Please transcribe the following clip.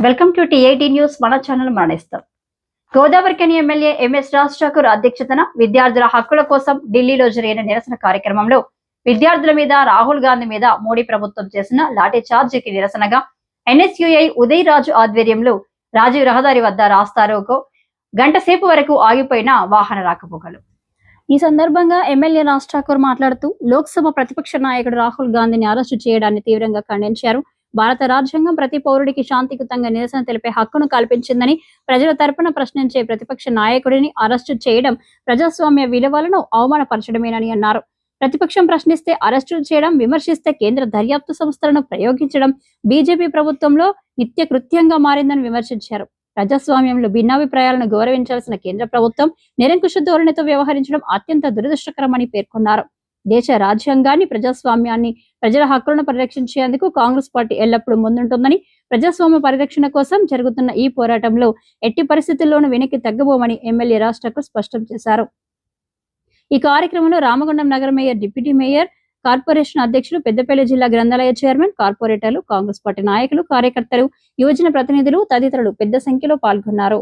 Welcome to టి18 news. మన channel మరణిస్తాం. గోదావరిఖని ఎమ్మెల్యే ఎంఎస్ రాజ్ ఠాకూర్ అధ్యక్షతన విద్యార్థుల హక్కుల కోసం ఢిల్లీలో జరిగిన నిరసన కార్యక్రమంలో విద్యార్థుల మీద, రాహుల్ గాంధీ మీద మోడీ ప్రభుత్వం చేసిన లాఠీ చార్జీకి నిరసనగా ఎన్ఎస్యుఐ ఉదయ్ రాజు ఆధ్వర్యంలో రాజీవ్ రహదారి వద్ద రాస్తారోకో గంట సేపు వరకు ఆగిపోయిన వాహన రాకపోకలు. ఈ సందర్భంగా ఎమ్మెల్యే రాజ్ ఠాకూర్ మాట్లాడుతూ లోక్సభ ప్రతిపక్ష నాయకుడు రాహుల్ గాంధీని అరెస్టు చేయడాన్ని తీవ్రంగా ఖండించారు. భారత రాజ్యాంగం ప్రతి పౌరుడికి శాంతియుతంగా నిరసన తెలిపే హక్కును కల్పించిందని, ప్రజల తరపున ప్రశ్నించే ప్రతిపక్ష నాయకుడిని అరెస్టు చేయడం ప్రజాస్వామ్య విలువలను అవమానపరచడమేనని అన్నారు. ప్రతిపక్షం ప్రశ్నిస్తే అరెస్టులు చేయడం, విమర్శిస్తే కేంద్ర దర్యాప్తు సంస్థలను ప్రయోగించడం బీజేపీ ప్రభుత్వంలో నిత్య కృత్యంగా మారిందని విమర్శించారు. ప్రజాస్వామ్యంలో భిన్నాభిప్రాయాలను గౌరవించాల్సిన కేంద్ర ప్రభుత్వం నిరంకుశ ధోరణితో వ్యవహరించడం అత్యంత దురదృష్టకరమని పేర్కొన్నారు. దేశ రాజ్యాంగాన్ని, ప్రజాస్వామ్యాన్ని, ప్రజల హక్కులను పరిరక్షించేందుకు కాంగ్రెస్ పార్టీ ఎల్లప్పుడూ ముందుంటుందని, ప్రజాస్వామ్య పరిరక్షణ కోసం జరుగుతున్న ఈ పోరాటంలో ఎట్టి పరిస్థితుల్లోనూ వెనక్కి తగ్గబోమని ఎమ్మెల్యే రాజ్ ఠాకూర్ స్పష్టం చేశారు. ఈ కార్యక్రమంలో రామగుండం నగర మేయర్, డిప్యూటీ మేయర్, కార్పొరేషన్ అధ్యక్షులు, పెద్దపల్లి జిల్లా గ్రంథాలయ చైర్మన్, కార్పొరేటర్లు, కాంగ్రెస్ పార్టీ నాయకులు, కార్యకర్తలు, యువజన ప్రతినిధులు తదితరులు పెద్ద సంఖ్యలో పాల్గొన్నారు.